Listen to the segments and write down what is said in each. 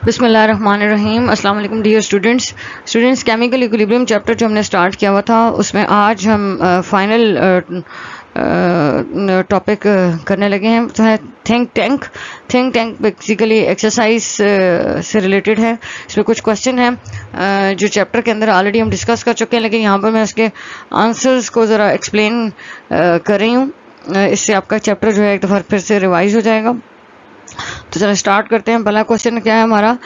बिस्मिल्लाहिर्रहमानिर्रहीम। अस्सलाम वालेकुम dear students chemical equilibrium chapter जो हमने स्टार्ट किया हुआ था उसमें आज हम फाइनल टॉपिक करने लगे हैं। तो है थिंक टैंक बेसिकली एक्सरसाइज से रिलेटेड है। इसमें कुछ क्वेश्चन हैं जो चैप्टर के अंदर ऑलरेडी हम डिस्कस कर चुके हैं, लेकिन यहाँ पर मैं उसके आंसर्स को ज़रा एक्सप्लेन कर रही हूँ। इससे आपका चैप्टर जो है एक दफ़ा फिर से रिवाइज हो जाएगा। तो चलो स्टार्ट करते हैं। पहला क्वेश्चन क्या है हमारा?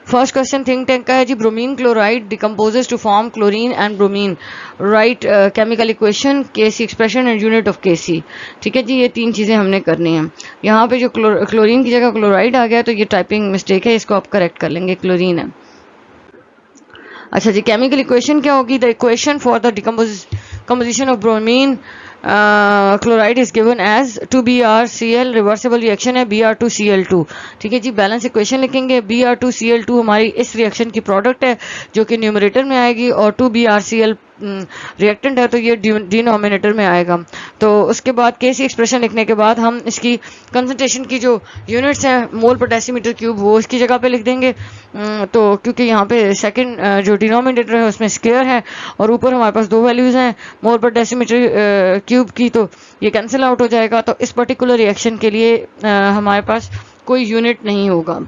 फर्स्ट क्वेश्चन थिंक टैंक का है जी। Bromine chloride decomposes to form chlorine and bromine. Right chemical equation, KC expression and unit of KC. ठीक है जी, ये तीन चीज़ें हमने करनी है। यहाँ पे जो क्लोरीन की जगह क्लोराइड आ गया तो ये टाइपिंग मिस्टेक है, इसको आप करेक्ट कर लेंगे, क्लोरीन है। अच्छा जी, केमिकल इक्वेशन क्या होगी? The equation for the composition of bromine chloride is given as 2BrCl। Reversible reaction है Br2Cl2। ठीक है जी, बैलेंस इक्वेशन लिखेंगे। Br2Cl2 हमारी इस रिएक्शन की प्रोडक्ट है जो कि न्यूमरेटर में आएगी, और 2BrCl रिएक्टेंट है तो ये डिनोमिनेटर में आएगा। तो उसके बाद केसी एक्सप्रेशन लिखने के बाद हम इसकी कंसंट्रेशन की जो यूनिट्स हैं मोल पर डेसीमीटर क्यूब, वो इसकी जगह पे लिख देंगे। तो क्योंकि यहाँ पे सेकंड जो डिनोमिनेटर है उसमें स्क्वायर है और ऊपर हमारे पास दो वैल्यूज़ हैं मोल पर डेसीमीटर क्यूब की, तो ये कैंसिल आउट हो जाएगा। तो इस पर्टिकुलर रिएक्शन के लिए हमारे पास कोई यूनिट नहीं होगा।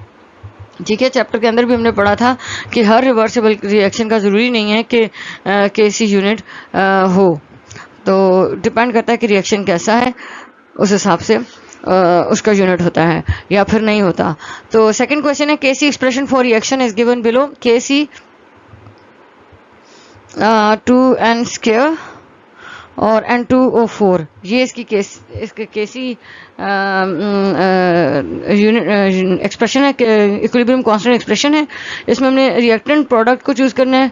ठीक है, चैप्टर के अंदर भी हमने पढ़ा था कि हर रिवर्सिबल रिएक्शन का ज़रूरी नहीं है कि केसी यूनिट हो, तो डिपेंड करता है कि रिएक्शन कैसा है, उस हिसाब से उसका यूनिट होता है या फिर नहीं होता। तो सेकंड क्वेश्चन है KC expression for reaction is given below. KC 2n square और N2O4, ये इसकी केसी यूनिट एक्सप्रेशन है, इक्विलिब्रियम कांस्टेंट एक्सप्रेशन है। इसमें हमने रिएक्टेंट प्रोडक्ट को चूज करना है।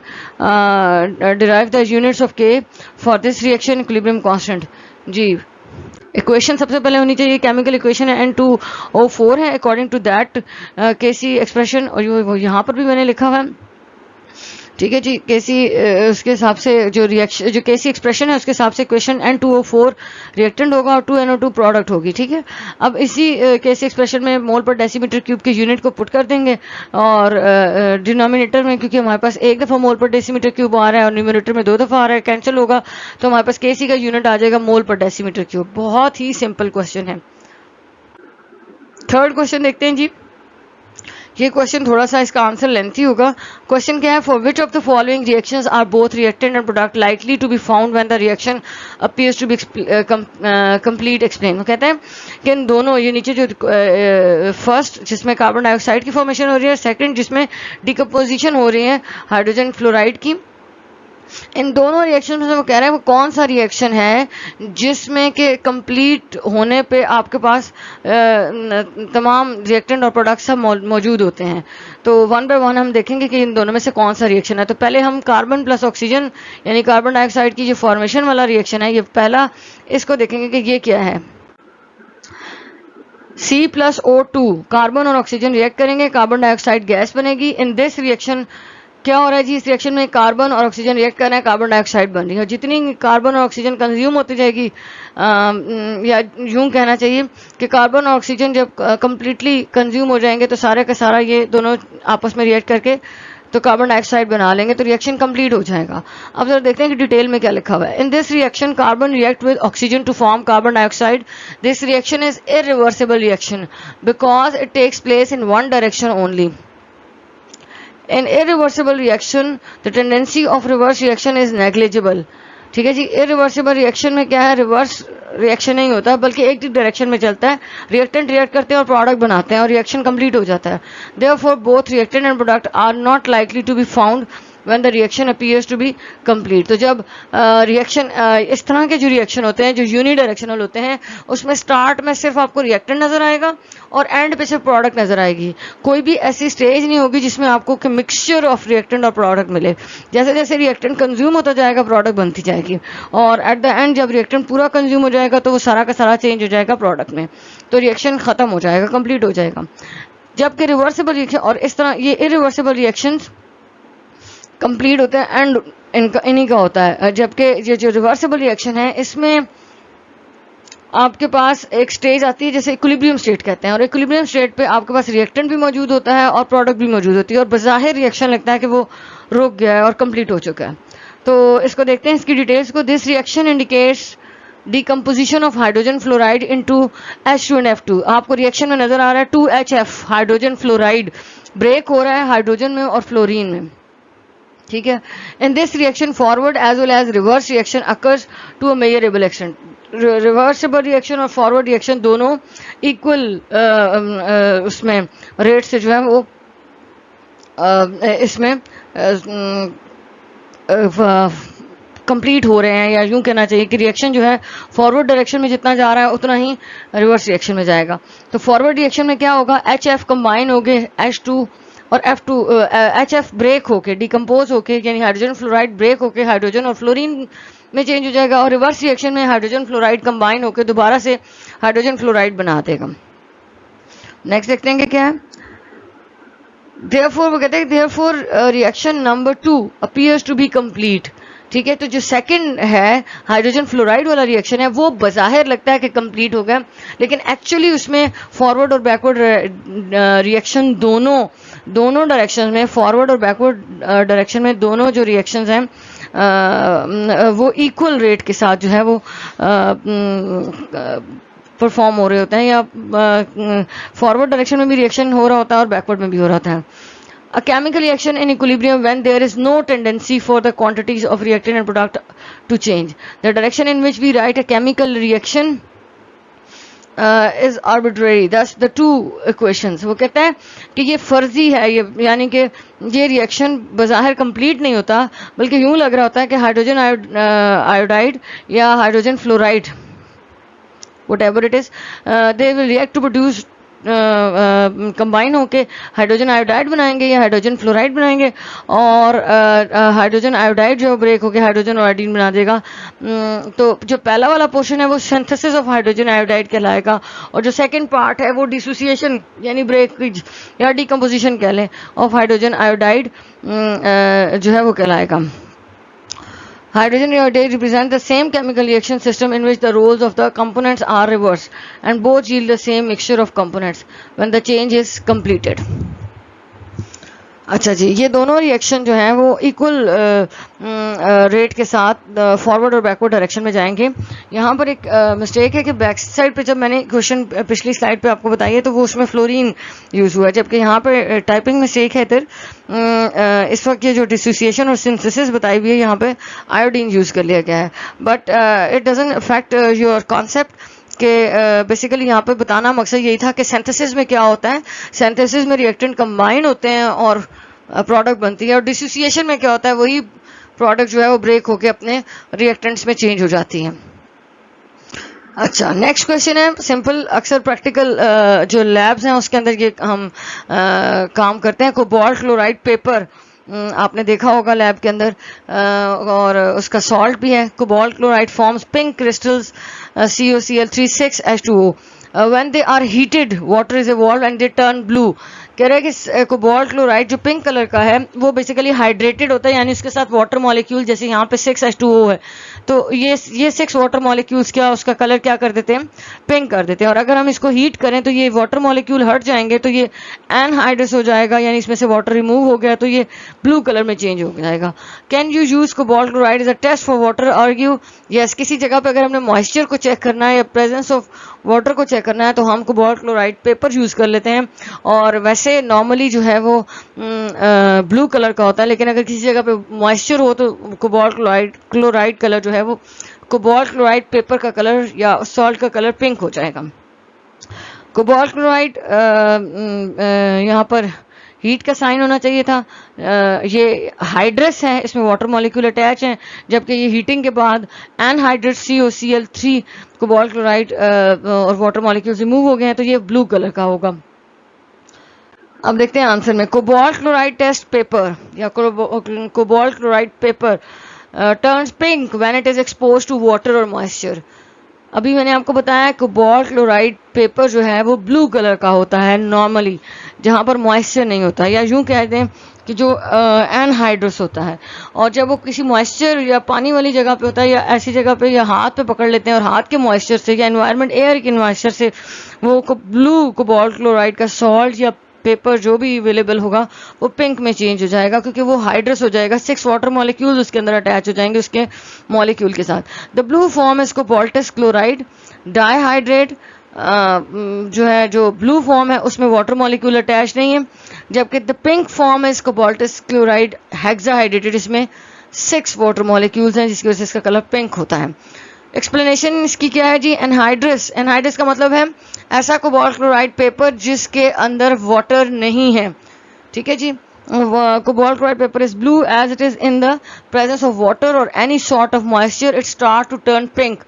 Derive the units of K for this reaction equilibrium constant. जी, इक्वेशन सबसे पहले होनी चाहिए, केमिकल इक्वेशन है N2O4 है। According to that KC expression, और यहाँ पर भी मैंने लिखा हुआ है। ठीक है जी, केसी उसके हिसाब से जो रिएक्शन, जो केसी एक्सप्रेशन है उसके हिसाब से इक्वेशन N2O4 रिएक्टेंट होगा और 2NO2 प्रोडक्ट होगी। ठीक है, अब इसी केसी एक्सप्रेशन में मोल पर डेसीमीटर क्यूब की यूनिट को पुट कर देंगे, और डिनोमिनेटर में क्योंकि हमारे पास एक दफ़ा मोल पर डेसीमीटर क्यूब आ रहा है और न्यूमरेटर में दो दफ़ा आ रहा है, कैंसिल होगा, तो हमारे पास केसी का यूनिट आ जाएगा मोल पर डेसीमीटर क्यूब। बहुत ही सिंपल क्वेश्चन है। थर्ड क्वेश्चन देखते हैं जी। ये क्वेश्चन थोड़ा सा इसका आंसर लेंथी होगा। क्वेश्चन क्या है? For which of the following reactions are both reactant and product likely to be found when the reaction appears to be complete explain. कहते हैं कि इन दोनों, ये नीचे जो फर्स्ट जिसमें कार्बन डाइऑक्साइड की फॉर्मेशन हो रही है, सेकंड जिसमें डिकम्पोजिशन हो रही है हाइड्रोजन फ्लोराइड की, इन दोनों रिएक्शन में से वो कह रहे हैं वो कौन सा रिएक्शन है जिसमें के कंप्लीट होने पे आपके पास तमाम रिएक्टेंट और प्रोडक्ट सब मौजूद होते हैं। तो वन बाय वन हम देखेंगे कि इन दोनों में से कौन सा रिएक्शन है। तो पहले हम कार्बन प्लस ऑक्सीजन यानी कार्बन डाइऑक्साइड की जो फॉर्मेशन वाला रिएक्शन है, ये पहला इसको देखेंगे कि ये क्या है। C+O2, कार्बन और ऑक्सीजन रिएक्ट करेंगे, कार्बन डाइऑक्साइड गैस बनेगी। इन दिस रिएक्शन क्या हो रहा है जी? इस रिएक्शन में कार्बन और ऑक्सीजन रिएक्ट कर रहे हैं, कार्बन डाइऑक्साइड बन रही है। जितनी कार्बन और ऑक्सीजन कंज्यूम होती जाएगी, या यूं कहना चाहिए कि कार्बन और ऑक्सीजन जब कंप्लीटली कंज्यूम हो जाएंगे तो सारे का सारा ये दोनों आपस में रिएक्ट करके तो कार्बन डाइऑक्साइड बना लेंगे, तो रिएक्शन कंप्लीट हो जाएगा। अब जरा देखते हैं कि डिटेल में क्या लिखा हुआ है। In this reaction carbon react with oxygen to form carbon dioxide. This reaction is irreversible reaction because it takes place in one direction only. In irreversible reaction, the tendency of reverse reaction is negligible। ठीक है जी, irreversible reaction में क्या है? Reverse reaction नहीं होता बल्कि एक direction में चलता है। रिएक्टेंट रिएक्ट करते हैं और प्रोडक्ट बनाते हैं और रिएक्शन कंप्लीट हो जाता है। Therefore, both reactant and product are not likely to be found when the reaction appears to be complete। तो जब रिएक्शन इस तरह के जो रिएक्शन होते हैं जो यूनिडायरेक्शनल होते हैं, उसमें स्टार्ट में सिर्फ आपको रिएक्टेंट नजर आएगा और एंड पे सिर्फ प्रोडक्ट नजर आएगी। कोई भी ऐसी स्टेज नहीं होगी जिसमें आपको मिक्सचर ऑफ रिएक्टेंट और प्रोडक्ट मिले। जैसे जैसे रिएक्टेंट कंज्यूम होता जाएगा प्रोडक्ट बनती जाएगी, और एट द एंड जब रिएक्टेंट पूरा कंज्यूम हो जाएगा तो वो सारा का सारा चेंज हो जाएगा प्रोडक्ट में, तो रिएक्शन खत्म हो जाएगा, कंप्लीट हो जाएगा। जबकि रिवर्सिबल रिएक्शन, और इस तरह ये इरिवर्सिबल रिएक्शंस कंप्लीट होते हैं एंड इनका इन्हीं का होता है। जबकि ये जो रिवर्सिबल रिएक्शन है इसमें आपके पास एक स्टेज आती है जैसे इक्विलिब्रियम स्टेट कहते हैं, और इक्विलिब्रियम स्टेट पे आपके पास रिएक्टेंट भी मौजूद होता है और प्रोडक्ट भी मौजूद होती है, और बज़ाहिर रिएक्शन लगता है कि वो रुक गया है और कंप्लीट हो चुका है। तो इसको देखते हैं, इसकी डिटेल्स को। This reaction indicates decomposition of hydrogen fluoride into H2 and F2। आपको रिएक्शन में नजर आ रहा है 2HF हाइड्रोजन फ्लोराइड ब्रेक हो रहा है हाइड्रोजन में और फ्लोरीन में, ठीक है। In this reaction forward as well as reverse reaction occurs to a measurable extent. Reversible reaction और फॉरवर्ड रिएक्शन दोनों इक्वल उसमें रेट से जो है वो इसमें कंप्लीट हो रहे हैं, या यूं कहना चाहिए कि रिएक्शन जो है फॉरवर्ड डायरेक्शन में जितना जा रहा है उतना ही रिवर्स रिएक्शन में जाएगा। तो फॉरवर्ड रिएक्शन में क्या होगा, HF कंबाइन हो गए H2 और F2, HF ब्रेक होके डिकम्पोज होके यानी हाइड्रोजन फ्लोराइड ब्रेक होके हाइड्रोजन और फ्लोरीन में चेंज हो जाएगा, और रिवर्स रिएक्शन में हाइड्रोजन फ्लोराइड कंबाइन होके दोबारा से हाइड्रोजन फ्लोराइड बना देगा। नेक्स्ट देखते हैं कि क्या है। Therefore वो कहते हैं therefore reaction number 2 appears to be complete, ठीक है। तो जो सेकंड है हाइड्रोजन फ्लोराइड वाला रिएक्शन है वो बज़ाहिर लगता है कि कंप्लीट हो गया, लेकिन एक्चुअली उसमें फॉरवर्ड और बैकवर्ड रिएक्शन दोनों डायरेक्शन में, फॉरवर्ड और बैकवर्ड डायरेक्शन में दोनों जो रिएक्शंस हैं वो इक्वल रेट के साथ जो है वो परफॉर्म हो रहे होते हैं, या फॉरवर्ड डायरेक्शन में भी रिएक्शन हो रहा होता है और बैकवर्ड में भी हो रहा होता है। A chemical reaction in equilibrium when there is no tendency for the quantities of reactant and product to change. The direction in which we write a chemical reaction is arbitrary. Thus the two equations. वो कहता है कि ये फर्जी है, ये यानी कि ये रिएक्शन बज़ाहिर कंप्लीट नहीं होता, बल्कि यूं लग रहा होता है कि हाइड्रोजन आयोडाइड या hydrogen fluoride whatever it is, they will react to produce combine होके हाइड्रोजन आयोडाइड बनाएंगे या हाइड्रोजन फ्लोराइड बनाएंगे, और हाइड्रोजन आयोडाइड जो ब्रेक होके हाइड्रोजन और आयोडीन बना देगा। तो जो पहला वाला पोर्शन है वो सिंथेसिस ऑफ हाइड्रोजन आयोडाइड कहलाएगा, और जो सेकंड पार्ट है वो डिसोसिएशन यानी ब्रेकेज या डिकम्पोजिशन कह लें ऑफ हाइड्रोजन आयोडाइड जो है वो कहलाएगा। Hydrogen iodide represents the same chemical reaction system in which the roles of the components are reversed and both yield the same mixture of components when the change is completed. अच्छा जी, ये दोनों reaction जो हैं वो equal rate के साथ forward और backward direction में जाएंगे। यहाँ पर एक मिस्टेक है कि बैक साइड पे जब मैंने क्वेश्चन पिछली स्लाइड पे आपको बताई है तो वो उसमें फ्लोरीन यूज़ हुआ है, जबकि यहाँ पे टाइपिंग मिस्टेक है इधर। इस वक्त ये जो डिसोसिएशन और सिंथेसिस बताई हुई है यहाँ पे आयोडीन यूज़ कर लिया गया है, but it doesn't affect your concept कि बेसिकली यहाँ पे बताना मकसद यही था कि सिंथेसिस में क्या होता है। सिंथेसिस में रिएक्टेंट कंबाइन होते हैं और प्रोडक्ट बनती है, और डिसोसिएशन में क्या होता है, वही प्रोडक्ट जो है वो ब्रेक होके अपने रिएक्टेंट्स में चेंज हो जाती हैं। अच्छा, नेक्स्ट क्वेश्चन है सिंपल। अक्सर प्रैक्टिकल जो लैब्स हैं उसके अंदर ये हम काम करते हैं। कोबाल्ट क्लोराइड पेपर आपने देखा होगा लैब के अंदर, और उसका सॉल्ट भी है। Cobalt chloride forms pink crystals COCl36H2O when they are heated water is evolved and they turn blue। कह रहे हैं कि कोबाल्ट क्लोराइड जो पिंक कलर का है वो बेसिकली हाइड्रेटेड होता है, यानी उसके साथ वाटर मॉलिक्यूल, जैसे यहाँ पे 6H2O है तो ये 6 वाटर मॉलिक्यूल्स क्या उसका कलर क्या कर देते हैं, पिंक कर देते हैं। और अगर हम इसको हीट करें तो ये वाटर मॉलिक्यूल हट जाएंगे तो ये एनहाइड्रस हो जाएगा, यानी इसमें से वाटर रिमूव हो गया तो ये ब्लू कलर में चेंज हो जाएगा। Can you use cobalt chloride as a test for water argue? Yes, किसी जगह पे अगर हमने मॉइस्चर को चेक करना है या प्रेजेंस ऑफ वाटर को चेक करना है तो हम कोबाल्ट क्लोराइड पेपर यूज कर लेते हैं, और वैसे नॉर्मली जो है वो ब्लू कलर का होता है, लेकिन अगर किसी जगह पे मॉइस्चर हो तो कोबाल्ट क्लोराइड कलर जो है वो कोबाल्ट क्लोराइड पेपर का कलर या सॉल्ट का कलर पिंक हो जाएगा। कोबाल्ट क्लोराइड यहाँ पर हीट का साइन होना चाहिए था। ये हाइड्रस है, इसमें वाटर मॉलिक्यूल अटैच हैं, जबकि ये हीटिंग के बाद एनहाइड्रस COCl3 कोबाल्ट क्लोराइड और वाटर मॉलिक्यूल रिमूव हो गए हैं तो ये ब्लू कलर का होगा। अब देखते हैं आंसर में। कोबाल्ट क्लोराइड टेस्ट पेपर या cobalt chloride paper turns pink when it is exposed to water और मॉइस्चर। अभी मैंने आपको बताया कोबाल्ट क्लोराइड पेपर जो है वो ब्लू कलर का होता है नॉर्मली, जहाँ पर मॉइस्चर नहीं होता, या यूं कह दें कि जो एनहाइड्रस होता है, और जब वो किसी मॉइस्चर या पानी वाली जगह पे होता है या ऐसी जगह पे या हाथ पे पकड़ लेते हैं और हाथ के मॉइस्चर से या एनवायरनमेंट एयर के मॉइस्चर से वो ब्लू कोबाल्ट क्लोराइड का सॉल्ट या पेपर जो भी अवेलेबल होगा वो पिंक में चेंज हो जाएगा, क्योंकि वो हाइड्रस हो जाएगा, 6 वाटर मॉलिक्यूल्स उसके अंदर अटैच हो जाएंगे उसके मॉलिक्यूल के साथ। The blue form is cobaltous chloride dihydrate, जो ब्लू फॉर्म है उसमें वाटर मॉलिक्यूल अटैच नहीं है, जबकि the pink form is cobaltous chloride hexahydrated, इसमें 6 वाटर मॉलिक्यूल्स हैं जिसकी वजह से इसका कलर पिंक होता है। एक्सप्लेनेशन इसकी क्या है जी? एनहाइड्रस, एनहाइड्रस का मतलब है ऐसा कोबाल्ट क्लोराइड पेपर जिसके अंदर वाटर नहीं है, ठीक है जी। Cobalt chloride paper is blue as it is in the presence of water और any sort of moisture it start to turn pink.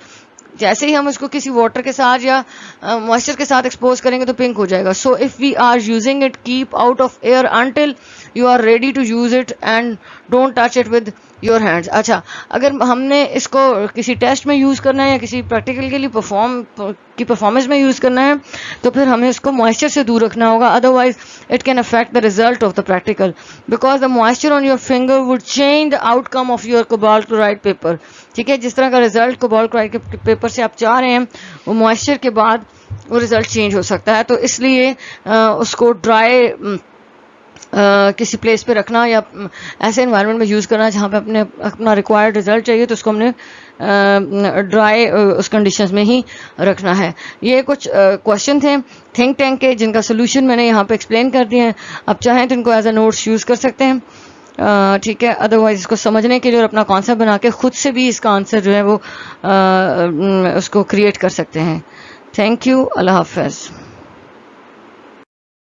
जैसे ही हम उसको किसी वाटर के साथ या मॉइस्चर के साथ एक्सपोज करेंगे तो पिंक हो जाएगा। So if we are using it keep out of air until you are ready to use it and don't touch it with your hands. अच्छा, अगर हमने इसको किसी टेस्ट में यूज़ करना है या किसी प्रैक्टिकल के लिए परफॉर्मेंस में यूज़ करना है तो फिर हमें इसको मॉइस्चर से दूर रखना होगा, otherwise it can affect the result of the practical because the moisture on your finger would change the outcome of your cobalt chloride paper. ठीक है, जिस तरह का रिजल्ट कोबाल्ट क्लोराइड के पेपर से आप चाह रहे हैं वो मॉइस्चर के बाद वो रिजल्ट चेंज हो सकता है। तो इसलिए उसको ड्राई किसी प्लेस पे रखना या ऐसे एनवायरनमेंट में यूज़ करना जहाँ पे अपना रिक्वायर्ड रिजल्ट चाहिए तो उसको हमने ड्राई उस कंडीशंस में ही रखना है। ये कुछ क्वेश्चन थे थिंक टैंक के जिनका सोल्यूशन मैंने यहाँ पे एक्सप्लेन कर दिया है। आप चाहें तो इनको एज अ नोट्स यूज़ कर सकते हैं, ठीक है। अदरवाइज इसको समझने के लिए और अपना कॉन्सेप्ट बना के खुद से भी इसका आंसर जो है वो उसको क्रिएट कर सकते हैं। थैंक यू, अल्लाह हाफ़िज़।